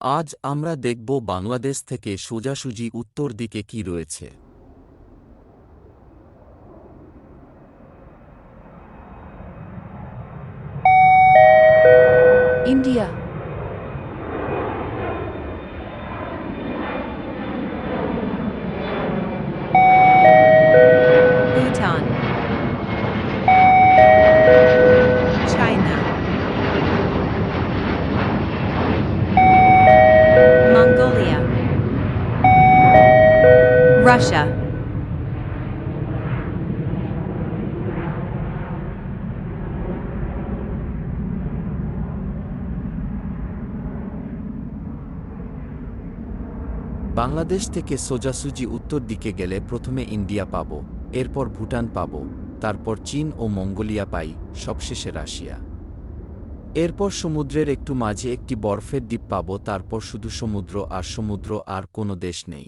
আজ আমরা দেখব বাংলাদেশ থেকে সোজাসুজি উত্তর দিকে কি রয়েছে। India, Bhutan, China, Mongolia, Russia, Bangladesh থেকে সোজাসুজি উত্তর দিকে গেলে প্রথমে ইন্ডিয়া পাব, এরপর ভুটান পাব, তারপর চীন ও মঙ্গোলিয়া পাই, সবশেষে রাশিয়া। এরপর সমুদ্রের একটু মাঝে একটি বরফের দ্বীপ পাব, তারপর শুধু সমুদ্র আর সমুদ্র, আর কোনো দেশ নেই।